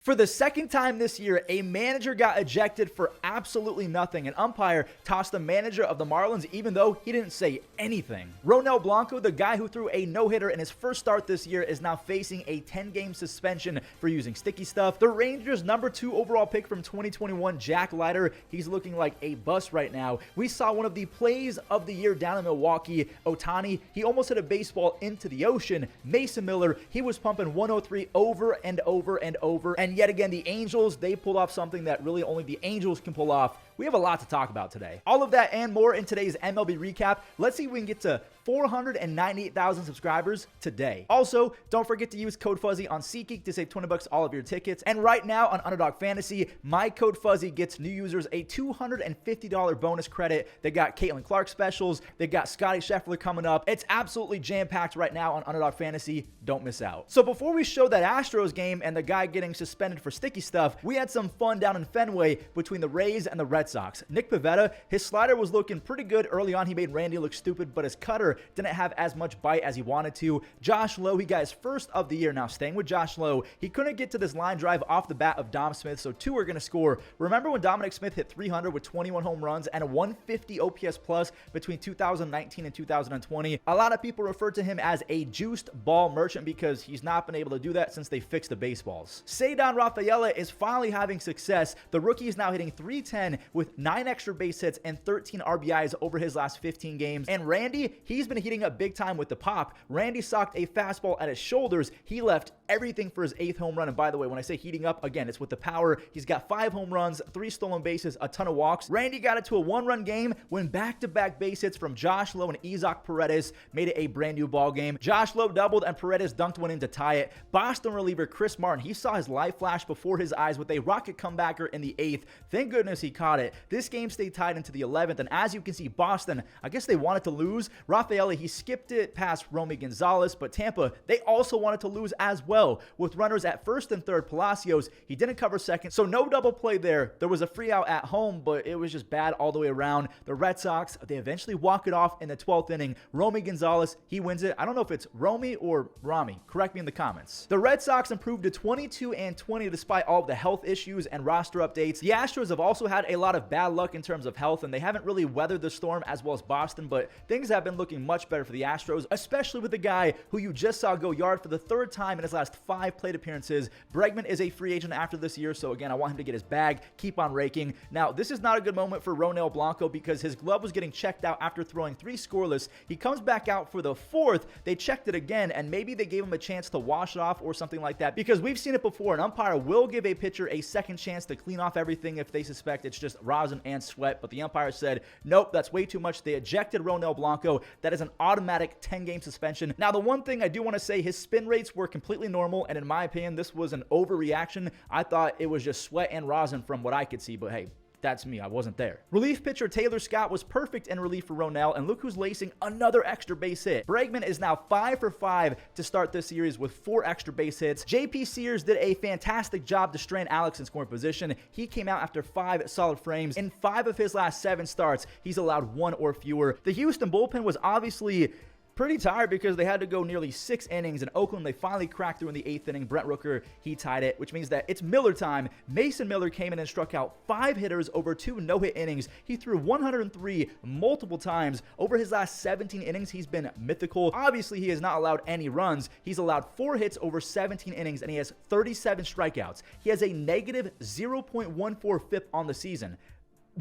For the second time this year, a manager got ejected for absolutely nothing. An umpire tossed the manager of the Marlins even though he didn't say anything. Ronel Blanco, the guy who threw a no-hitter in his first start this year, is now facing a 10-game suspension for using sticky stuff. The Rangers' #2 overall pick from 2021, Jack Leiter, he's looking like a bust right now. We saw one of the plays of the year down in Milwaukee. Ohtani, he almost hit a baseball into the ocean. Mason Miller, he was pumping 103 over and over and over. And yet again, the Angels, they pulled off something that really only the Angels can pull off. We have a lot to talk about today. All of that and more in today's MLB Recap. Let's see if we can get to 498,000 subscribers today. Also, don't forget to use code Fuzzy on SeatGeek to save 20 bucks all of your tickets. And right now on Underdog Fantasy, my code Fuzzy gets new users a $250 bonus credit. They got Caitlin Clark specials. They got Scotty Scheffler coming up. It's absolutely jam-packed right now on Underdog Fantasy. Don't miss out. So before we show that Astros game and the guy getting suspended for sticky stuff, we had some fun down in Fenway between the Rays and the Red Sox. Nick Pivetta, his slider was looking pretty good early on. He made Randy look stupid, but his cutter didn't have as much bite as he wanted to. Josh Lowe, he got his first of the year. Now, staying with Josh Lowe, he couldn't get to this line drive off the bat of Dom Smith, so two are going to score. Remember when Dominic Smith hit 300 with 21 home runs and a 150 OPS plus between 2019 and 2020? A lot of people refer to him as a juiced ball merchant because he's not been able to do that since they fixed the baseballs. Ceddanne Rafaela is finally having success. The rookie is now hitting .310 with 9 extra base hits and 13 RBIs over his last 15 games. And Randy, he's been heating up big time with the pop. Randy socked a fastball at his shoulders. He left everything for his 8th home run. And by the way, when I say heating up, again, it's with the power. He's got 5 home runs, 3 stolen bases, a ton of walks. Randy got it to a 1-run game when back-to-back base hits from Josh Lowe and Isaac Paredes made it a brand new ball game. Josh Lowe doubled and Paredes dunked one in to tie it. Boston reliever Chris Martin, he saw his life flash before his eyes with a rocket comebacker in the 8th. Thank goodness he caught it. This game stayed tied into the 11th, and as you can see, Boston, I guess they wanted to lose. Rafaela, he skipped it past Romy Gonzalez, but Tampa, they also wanted to lose as well. With runners at first and third, Palacios, he didn't cover second, so no double play there. There was a free out at home, but it was just bad all the way around. The Red Sox, they eventually walk it off in the 12th inning. Romy Gonzalez, he wins it. I don't know if it's Romy or Rami. Correct me in the comments. The Red Sox improved to 22-20 despite all of the health issues and roster updates. The Astros have also had a lot of bad luck in terms of health, and they haven't really weathered the storm as well as Boston, but things have been looking much better for the Astros, especially with the guy who you just saw go yard for the 3rd time in his last 5 plate appearances. Bregman is a free agent after this year, so again, I want him to get his bag, keep on raking. Now, this is not a good moment for Ronel Blanco because his glove was getting checked out after throwing 3 scoreless. He comes back out for the 4th. They checked it again, and maybe they gave him a chance to wash it off or something like that, because we've seen it before. An umpire will give a pitcher a second chance to clean off everything if they suspect it's just rosin and sweat, but the umpire said, nope, that's way too much. They ejected Ronel Blanco. That is an automatic 10-game suspension. Now, the one thing I do want to say, his spin rates were completely normal, and in my opinion, this was an overreaction. I thought it was just sweat and rosin from what I could see, but hey, that's me. I wasn't there. Relief pitcher Taylor Scott was perfect in relief for Ronel, and look who's lacing another extra base hit. Bregman is now 5 for 5 to start this series with 4 extra base hits. JP Sears did a fantastic job to strain Alex in scoring position. He came out after 5 solid frames. In 5 of his last 7 starts, he's allowed 1 or fewer. The Houston bullpen was obviously pretty tired because they had to go nearly 6 innings. In Oakland, they finally cracked through in the 8th inning. Brent Rooker, he tied it, which means that it's Miller time. Mason Miller came in and struck out 5 hitters over 2 no-hit innings. He threw 103 multiple times. Over his last 17 innings, he's been mythical. Obviously, he has not allowed any runs. He's allowed 4 hits over 17 innings, and he has 37 strikeouts. He has a negative 0.14 FIP on the season.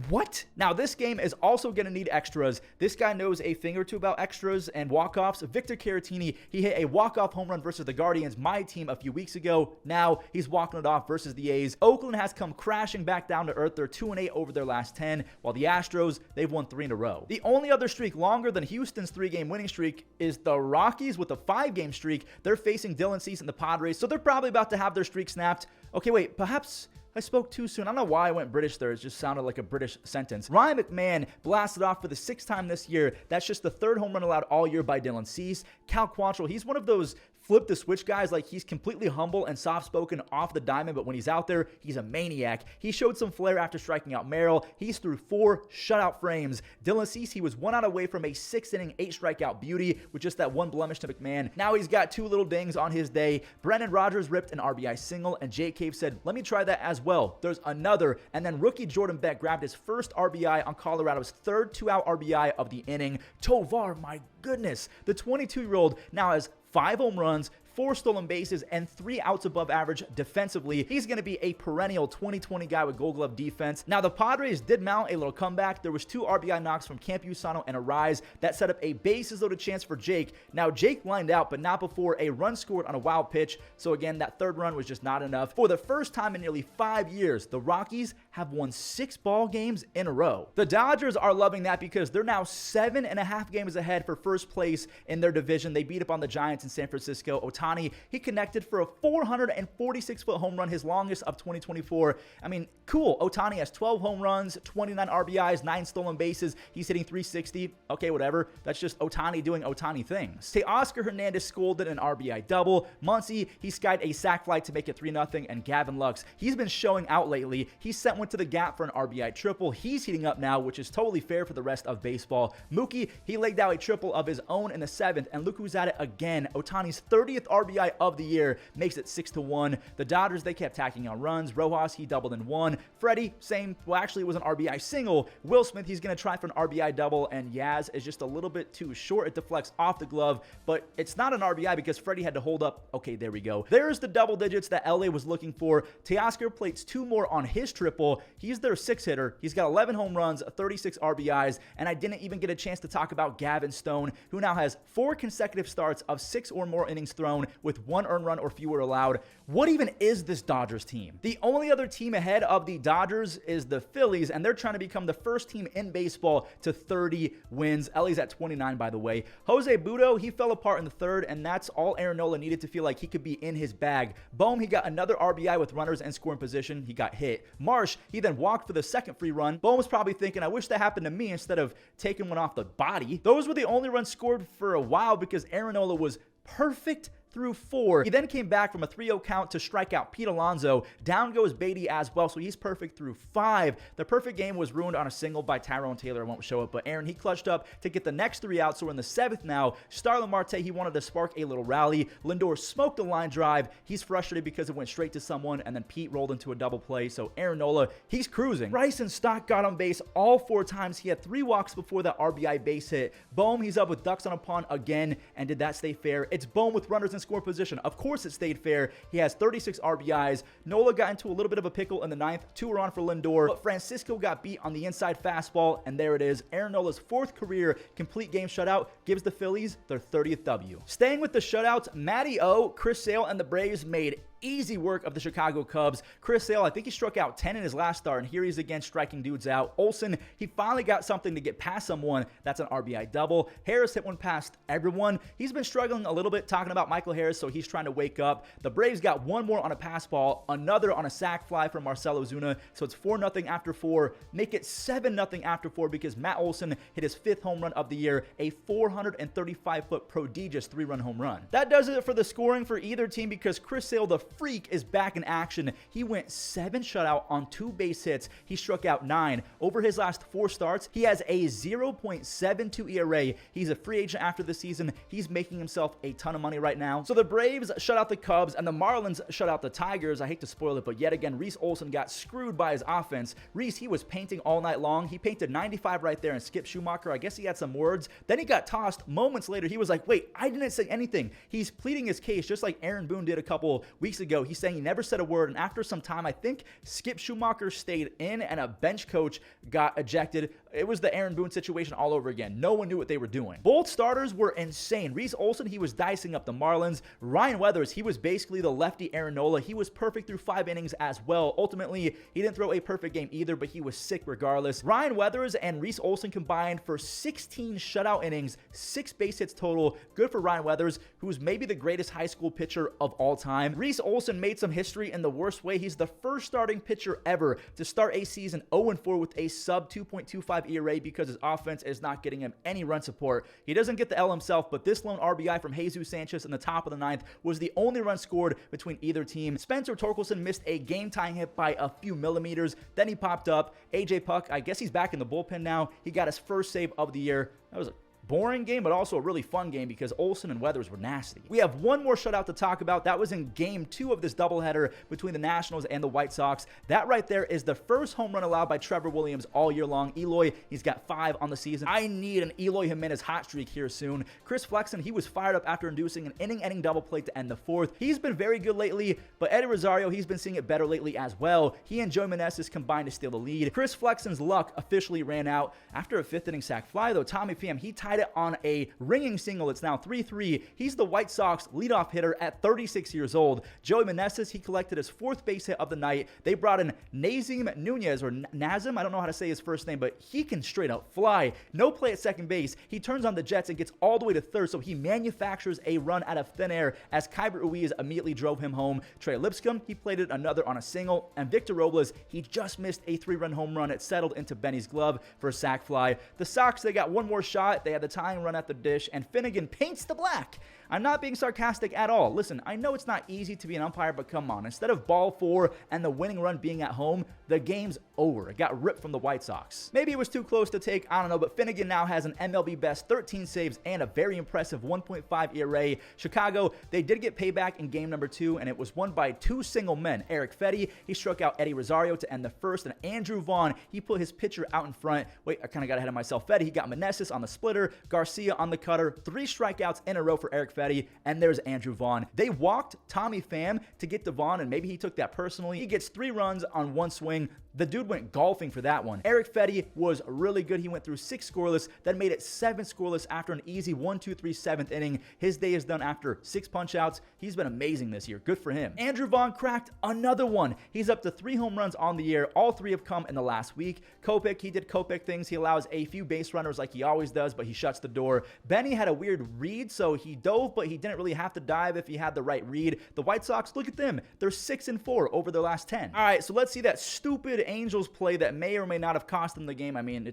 What? Now, this game is also going to need extras. This guy knows a thing or two about extras and walk-offs. Victor Caratini, he hit a walk-off home run versus the Guardians, my team, a few weeks ago. Now, he's walking it off versus the A's. Oakland has come crashing back down to earth. They're 2-8 over their last 10, while the Astros, they've won 3 in a row. The only other streak longer than Houston's 3-game winning streak is the Rockies with a 5-game streak. They're facing Dylan Cease and the Padres, so they're probably about to have their streak snapped. Okay, wait, perhaps I spoke too soon. I don't know why I went British there. It just sounded like a British sentence. Ryan McMahon blasted off for the 6th time this year. That's just the 3rd home run allowed all year by Dylan Cease. Cal Quantrill, he's one of those flip the switch, guys. Like, he's completely humble and soft-spoken off the diamond, but when he's out there, he's a maniac. He showed some flair after striking out Merrill. He's through 4 shutout frames. Dylan Cease, he was 1 out away from a 6-inning, 8-strikeout beauty with just that 1 blemish to McMahon. Now he's got 2 little dings on his day. Brendan Rodgers ripped an RBI single, and Jake Cave said, let me try that as well. There's another, and then rookie Jordan Beck grabbed his first RBI on Colorado's 3rd 2-out RBI of the inning. Tovar, my goodness, the 22-year-old now has 5 home runs, 4 stolen bases, and 3 outs above average defensively. He's going to be a perennial 2020 guy with Gold Glove defense. Now, the Padres did mount a little comeback. There was 2 RBI knocks from Camp Usano and Arise that set up a bases-loaded chance for Jake. Now, Jake lined out, but not before a run scored on a wild pitch. So again, that 3rd run was just not enough. For the first time in nearly 5 years, the Rockies have won 6 ball games in a row. The Dodgers are loving that because they're now 7.5 games ahead for first place in their division. They beat up on the Giants in San Francisco. Ohtani, he connected for a 446-foot home run, his longest of 2024. I mean, cool. Ohtani has 12 home runs, 29 RBIs, 9 stolen bases. He's hitting 360. Okay, whatever. That's just Ohtani doing Ohtani things. Teoscar Hernandez scolded an RBI double. Muncy, he skied a sac fly to make it 3-0. And Gavin Lux, he's been showing out lately. He sent one to the gap for an RBI triple. He's heating up now, which is totally fair for the rest of baseball. Mookie, he legged out a triple of his own in the 7th, and look who's at it again. Ohtani's 30th RBI of the year makes it 6-1. The Dodgers, they kept tacking on runs. Rojas, he doubled in 1. Freddie, same. Well, actually, it was an RBI single. Will Smith, he's going to try for an RBI double, and Yaz is just a little bit too short. It deflects off the glove, but it's not an RBI because Freddie had to hold up. Okay, there we go. There's the double digits that LA was looking for. Teoscar plates 2 more on his triple. He's their 6th hitter. He's got 11 home runs, 36 RBIs, and I didn't even get a chance to talk about Gavin Stone, who now has 4 consecutive starts of 6 or more innings thrown with 1 earned run or fewer allowed. What even is this Dodgers team? The only other team ahead of the Dodgers is the Phillies, and they're trying to become the first team in baseball to 30 wins. LA's at 29, by the way. Jose Budo, he fell apart in the 3rd, and that's all Aaron Nola needed to feel like he could be in his bag. Bohm, he got another RBI with runners in scoring position. He got hit. Marsh, he then walked for the 2nd free run. Bohm was probably thinking, I wish that happened to me instead of taking one off the body. Those were the only runs scored for a while because Aaron Nola was perfect through 4. He then came back from a 3-0 count to strike out Pete Alonso. Down goes Beatty as well, so he's perfect through 5. The perfect game was ruined on a single by Tyrone Taylor. I won't show it, but Aaron, he clutched up to get the next 3 out, so we're in the 7th now. Starlin Marte, he wanted to spark a little rally. Lindor smoked a line drive. He's frustrated because it went straight to someone, and then Pete rolled into a double play, so Aaron Nola, he's cruising. Bryson Stott got on base all 4 times. He had 3 walks before that RBI base hit. Bohm, he's up with ducks on a pond again, and did that stay fair? It's Bohm with runners in score position. Of course it stayed fair. He has 36 RBIs. Nola got into a little bit of a pickle in the 9th. 2 were on for Lindor, but Francisco got beat on the inside fastball, and there it is. Aaron Nola's 4th career complete game shutout gives the Phillies their 30th W. Staying with the shutouts, Matty O, Chris Sale, and the Braves made easy work of the Chicago Cubs. Chris Sale, I think he struck out 10 in his last start, and here he's again striking dudes out. Olsen, he finally got something to get past someone. That's an RBI double. Harris hit one past everyone. He's been struggling a little bit talking about Michael Harris, so he's trying to wake up. The Braves got 1 more on a pass ball, another on a sac fly from Marcell Ozuna, so it's 4-0 after 4. Make it 7-0 after 4 because Matt Olson hit his 5th home run of the year, a 435-foot prodigious 3-run home run. That does it for the scoring for either team because Chris Sale, the freak, is back in action. He went 7 shutout on 2 base hits. He struck out 9. Over his last 4 starts, he has a 0.72 ERA. He's a free agent after the season. He's making himself a ton of money right now. So the Braves shut out the Cubs and the Marlins shut out the Tigers. I hate to spoil it, but yet again, Reese Olson got screwed by his offense. Reese, he was painting all night long. He painted 95 right there and Skip Schumacher. I guess he had some words. Then he got tossed. Moments later, he was like, wait, I didn't say anything. He's pleading his case just like Aaron Boone did a couple weeks ago. He's saying he never said a word, and after some time, I think Skip Schumacher stayed in and a bench coach got ejected. It was the Aaron Boone situation all over again. No one knew what they were doing. Both starters were insane. Reese Olson, he was dicing up the Marlins. Ryan Weathers, he was basically the lefty Aaron Nola. He was perfect through 5 innings as well. Ultimately, he didn't throw a perfect game either, but he was sick regardless. Ryan Weathers and Reese Olson combined for 16 shutout innings, 6 base hits total. Good for Ryan Weathers, who's maybe the greatest high school pitcher of all time. Reese Olson made some history in the worst way. He's the first starting pitcher ever to start a season 0-4 with a sub 2.25 ERA because his offense is not getting him any run support. He doesn't get the L himself, but this lone RBI from Jesus Sanchez in the top of the ninth was the only run scored between either team. Spencer Torkelson missed a game-tying hit by a few millimeters. Then he popped up. AJ Puck, I guess he's back in the bullpen now. He got his first save of the year. That was a boring game, but also a really fun game because Olson and Weathers were nasty. We have one more shutout to talk about. That was in game 2 of this doubleheader between the Nationals and the White Sox. That right there is the first home run allowed by Trevor Williams all year long. Eloy, he's got 5 on the season. I need an Eloy Jimenez hot streak here soon. Chris Flexen, he was fired up after inducing an inning-ending double play to end the 4th. He's been very good lately, but Eddie Rosario, he's been seeing it better lately as well. He and Joey Meneses combined to steal the lead. Chris Flexen's luck officially ran out after a 5th inning sac fly, though. Tommy Pham, he tied it on a ringing single. It's now 3-3. He's the White Sox leadoff hitter at 36 years old. Joey Meneses, he collected his 4th base hit of the night. They brought in Nazem Nunez, or Nazem, I don't know how to say his first name, but he can straight up fly. No play at second base. He turns on the Jets and gets all the way to third, so he manufactures a run out of thin air as Kyber Ruiz immediately drove him home. Trey Lipscomb, he played it another on a single, and Victor Robles, he just missed a 3-run home run. It settled into Benny's glove for a sac fly. The Sox, they got one more shot. They had the tying run at the dish, and Finnegan paints the black. I'm not being sarcastic at all. Listen, I know it's not easy to be an umpire, but come on. Instead of ball 4 and the winning run being at home, the game's over. It got ripped from the White Sox. Maybe it was too close to take, I don't know, but Finnegan now has an MLB best 13 saves and a very impressive 1.5 ERA. Chicago, they did get payback in game number 2, and it was won by 2 single men. Eric Fetty, he struck out Eddie Rosario to end the 1st, and Andrew Vaughn, he put his pitcher out in front. Wait, I kind of got ahead of myself. Fetty, he got Meneses on the splitter, Garcia on the cutter, 3 strikeouts in a row for Eric Fetty, and there's Andrew Vaughn. They walked Tommy Pham to get to Vaughn, and maybe he took that personally. He gets 3 runs on 1 swing. The dude went golfing for that one. Eric Fetty was really good. He went through 6 scoreless, then made it 7 scoreless after an easy 1-2-3 7th inning. His day is done after 6 punch-outs. He's been amazing this year. Good for him. Andrew Vaughn cracked another one. He's up to 3 home runs on the year. All 3 have come in the last week. Kopech, he did Kopech things. He allows a few base runners like he always does, but he shuts the door. Benny had a weird read, so he dove, but he didn't really have to dive if he had the right read. The White Sox, look at them. They're 6-4 over their last 10. All right, so let's see that stupid Angels play that may or may not have cost them the game. I mean,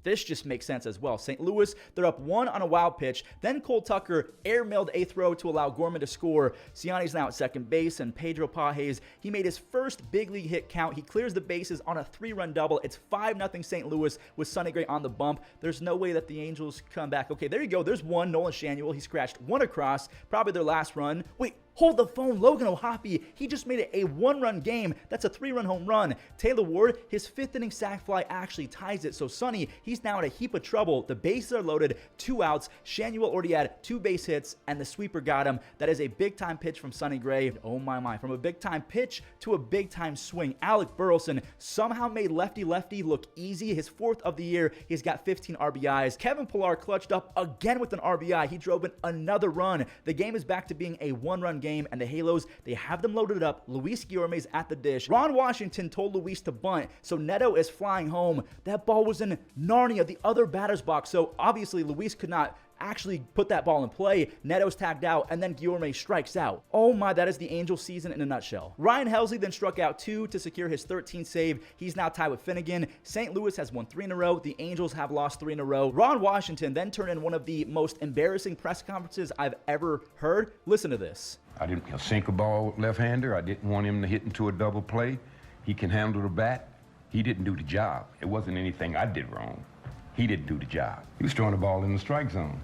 this just makes sense as well. St. Louis, they're up 1 on a wild pitch. Then Cole Tucker air-mailed a throw to allow Gorman to score. Ciani's now at second base, and Pedro Pages, he made his first big league hit count. He clears the bases on a 3-run double. It's 5-0 St. Louis with Sonny Gray on the bump. There's no way that the Angels come back. Okay, there you go. There's one. Nolan Shanuel, he scratched 1 across, probably their last run. Wait, hold the phone. Logan O'Hoppe, he just made it a 1-run game. That's a 3-run home run. Taylor Ward, his 5th inning sac fly actually ties it. So Sonny, he's now in a heap of trouble. The bases are loaded, 2 outs. Shanuel already had 2 base hits, and the sweeper got him. That is a big-time pitch from Sonny Gray. Oh my. From a big-time pitch to a big-time swing. Alec Burleson somehow made lefty-lefty look easy. His 4th of the year. He's got 15 RBIs. Kevin Pillar clutched up again with an RBI. He drove in another run. The game is back to being a 1-run game, and the Halos, they have them loaded up. Luis Guillorme's at the dish. Ron Washington told Luis to bunt, so Neto is flying home. That ball was in Narnia, the other batter's box, so obviously Luis could not actually put that ball in play. Neto's tagged out, and then Guillorme strikes out. Oh my, that is the Angels season in a nutshell. Ryan Helsley then struck out 2 to secure his 13th save. He's now tied with Finnegan. St. Louis has won 3 in a row. The Angels have lost 3 in a row. Ron Washington then turned in one of the most embarrassing press conferences I've ever heard. Listen to this. I didn't sink a ball left-hander. I didn't want him to hit into a double play. He can handle the bat. He didn't do the job. It wasn't anything I did wrong. He didn't do the job. He was throwing the ball in the strike zone.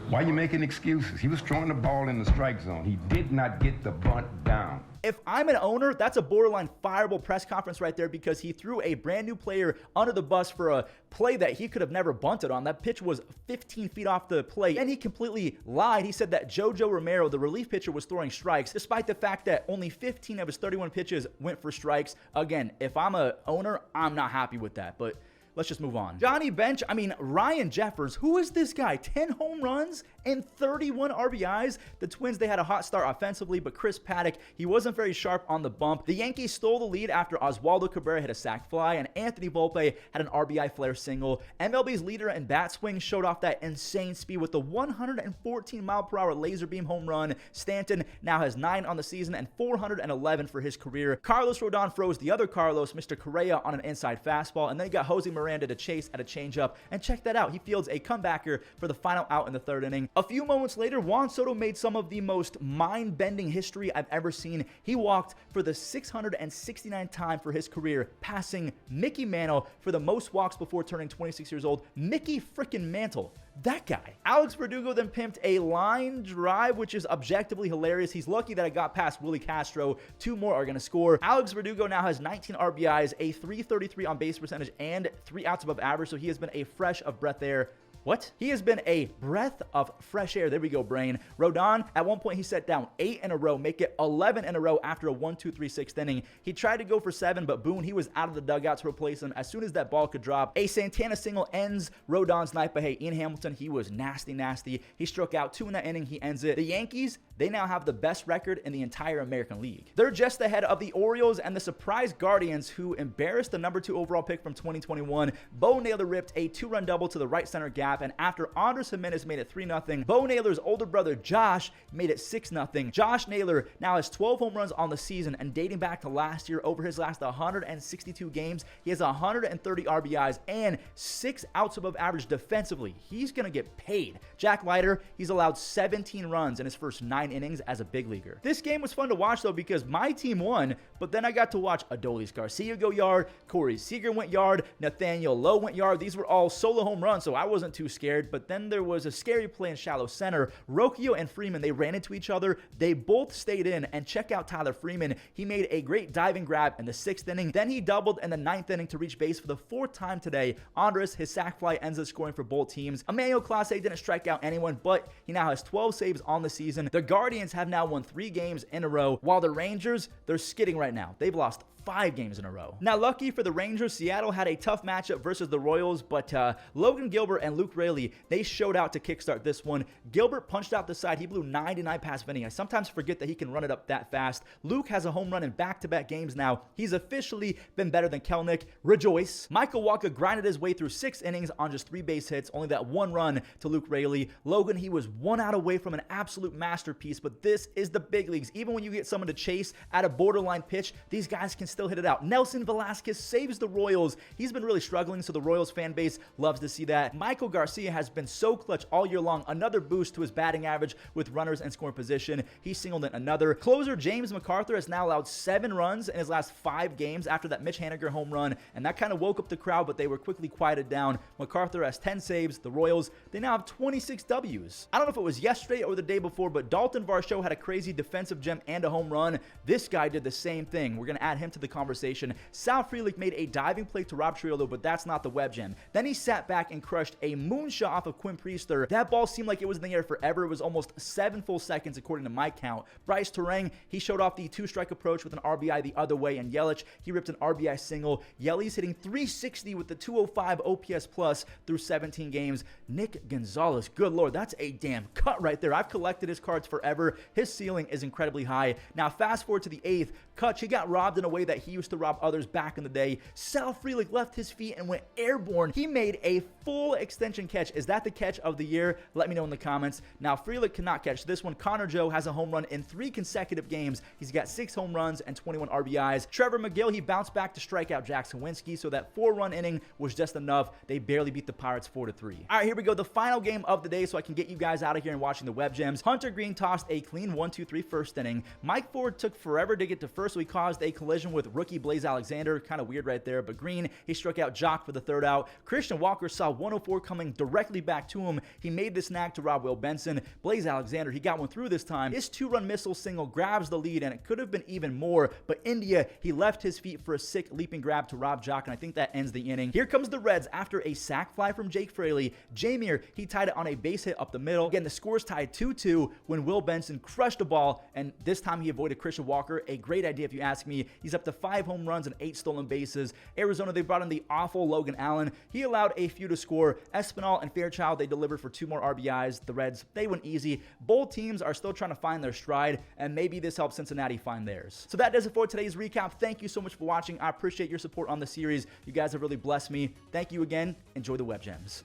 Why are you making excuses? He was throwing the ball in the strike zone. He did not get the bunt down. If I'm an owner, that's a borderline fireable press conference right there because he threw a brand new player under the bus for a play that he could have never bunted on. That pitch was 15 feet off the plate, and he completely lied. He said that JoJo Romero, the relief pitcher, was throwing strikes, despite the fact that only 15 of his 31 pitches went for strikes. Again, if I'm an owner, I'm not happy with that, but let's just move on. Johnny Bench, I mean, Ryan Jeffers, who is this guy? 10 home runs and 31 RBIs. The Twins, they had a hot start offensively, but Chris Paddock, he wasn't very sharp on the bump. The Yankees stole the lead after Oswaldo Cabrera hit a sac fly, and Anthony Volpe had an RBI flare single. MLB's leader in bat swing showed off that insane speed with the 114-mile-per-hour laser beam home run. Stanton now has 9 on the season and 411 for his career. Carlos Rodon froze the other Carlos, Mr. Correa, on an inside fastball, and then he got Jose Miranda to chase at a changeup. And check that out, he fields a comebacker for the final out in the 3rd inning. A few moments later, Juan Soto made some of the most mind-bending history I've ever seen. He walked for the 669th time for his career, passing Mickey Mantle for the most walks before turning 26 years old. Mickey frickin' Mantle. That guy. Alex Verdugo then pimped a line drive, which is objectively hilarious. He's lucky that I got past Willie Castro. 2 more are going to score. Alex Verdugo now has 19 RBIs, a .333 on base percentage, and 3 outs above average, so he has been a fresh of breath air. What? He has been a breath of fresh air. There we go, brain. Rodon, at one point, he set down 8 in a row, make it 11 in a row after a 1-2-3 6th inning. He tried to go for 7, but Boone, he was out of the dugout to replace him as soon as that ball could drop. A Santana single ends Rodon's night, but hey, Ian Hamilton, he was nasty. He struck out 2 in that inning. He ends it. The Yankees, they now have the best record in the entire American League. They're just ahead of the Orioles and the surprise Guardians, who embarrassed the number 2 overall pick from 2021. Bo Naylor ripped a 2-run double to the right center gap, and after Andres Jimenez made it 3-0, Bo Naylor's older brother Josh made it 6-0. Josh Naylor now has 12 home runs on the season, and dating back to last year, over his last 162 games, he has 130 RBIs and 6 outs above average defensively. He's going to get paid. Jack Leiter, he's allowed 17 runs in his first 9 innings as a big leaguer. This game was fun to watch, though, because my team won, but then I got to watch Adolis Garcia go yard, Corey Seager went yard, Nathaniel Lowe went yard. These were all solo home runs, so I wasn't too scared. But then there was a scary play in shallow center. Rocchio and Freeman, they ran into each other. They both stayed in, and check out Tyler Freeman. He made a great diving grab in the 6th inning. Then he doubled in the 9th inning to reach base for the 4th time today. Andres, his sac fly ends up scoring for both teams. Emmanuel Clase didn't strike out anyone, but he now has 12 saves on the season. The Guardians have now won 3 games in a row, while the Rangers, they're skidding right now. They've lost 5 games in a row. Now, lucky for the Rangers, Seattle had a tough matchup versus the Royals, but Logan Gilbert and Luke Raley, they showed out to kickstart this one. Gilbert punched out the side. He blew 99 past inning. I sometimes forget that he can run it up that fast. Luke has a home run in back-to-back games now. He's officially been better than Kelnick. Rejoice. Michael Wacha grinded his way through 6 innings on just 3 base hits, only that 1 run to Luke Raley. Logan, he was 1 out away from an absolute masterpiece, but this is the big leagues. Even when you get someone to chase at a borderline pitch, these guys can still hit it out. Nelson Velasquez saves the Royals. He's been really struggling, so the Royals fan base loves to see that. Michael Garcia has been so clutch all year long. Another boost to his batting average with runners in scoring position. He singled in another. Closer James MacArthur has now allowed 7 runs in his last 5 games after that Mitch Haniger home run, and that kind of woke up the crowd, but they were quickly quieted down. MacArthur has 10 saves. The Royals, they now have 26 Ws. I don't know if it was yesterday or the day before, but Dalton Varsho had a crazy defensive gem and a home run. This guy did the same thing. We're going to add him to the conversation. Sal Frelick made a diving play to Rob Triolo, but that's not the web gem. Then he sat back and crushed a moonshot off of Quinn Priester. That ball seemed like it was in the air forever. It was almost 7 full seconds according to my count. Bryce Terang, he showed off the 2-strike approach with an RBI the other way, and Yelich, he ripped an RBI single. Yeli's hitting .360 with the 205 OPS plus through 17 games. Nick Gonzalez, good lord, that's a damn cut right there. I've collected his cards forever. His ceiling is incredibly high. Now fast forward to the 8th. Kutch, he got robbed in a way that he used to rob others back in the day. Sal Frelick left his feet and went airborne. He made a full extension catch. Is that the catch of the year? Let me know in the comments. Now, Frelick cannot catch this one. Connor Joe has a home run in 3 consecutive games. He's got 6 home runs and 21 RBIs. Trevor McGill, he bounced back to strike out Jack Sawinski, so that 4-run inning was just enough. They barely beat the Pirates 4-3. All right, here we go. The final game of the day, so I can get you guys out of here and watching the web gems. Hunter Green tossed a clean 1-2-3 first inning. Mike Ford took forever to get to first, so he caused a collision with rookie Blaze Alexander. Kind of weird right there, but Green, he struck out Jock for the 3rd out. Christian Walker saw 104 coming directly back to him. He made the snag to Rob Will Benson. Blaze Alexander, he got one through this time. His 2-run missile single grabs the lead, and it could have been even more, but India, he left his feet for a sick leaping grab to Rob Jock, and I think that ends the inning. Here comes the Reds after a sac fly from Jake Fraley. Jamier, he tied it on a base hit up the middle. Again, the score's tied 2-2 when Will Benson crushed the ball, and this time he avoided Christian Walker. A great idea if you ask me. He's up to 5 home runs and 8 stolen bases. Arizona, they brought in the awful Logan Allen. He allowed a few to score. Espinal and Fairchild, they delivered for 2 more RBIs. The Reds, they went easy. Both teams are still trying to find their stride, and maybe this helps Cincinnati find theirs. So that does it for today's recap. Thank you so much for watching. I appreciate your support on the series. You guys have really blessed me. Thank you again. Enjoy the web gems.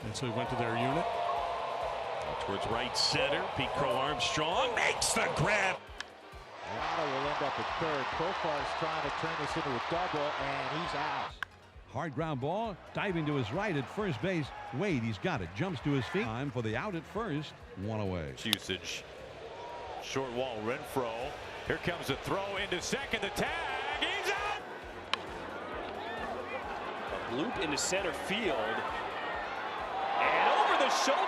And so he went to their unit. Towards right center. Pete Crow Armstrong makes the grab. Ronel will end up at third. Kofar's trying to turn this into a double, and he's out. Hard ground ball, diving to his right at first base. Wade, he's got it. Jumps to his feet. Time for the out at first. 1 away. Usage. Short wall, Renfroe. Here comes a throw into second. The tag. He's out. A loop into center field. And over the shoulder.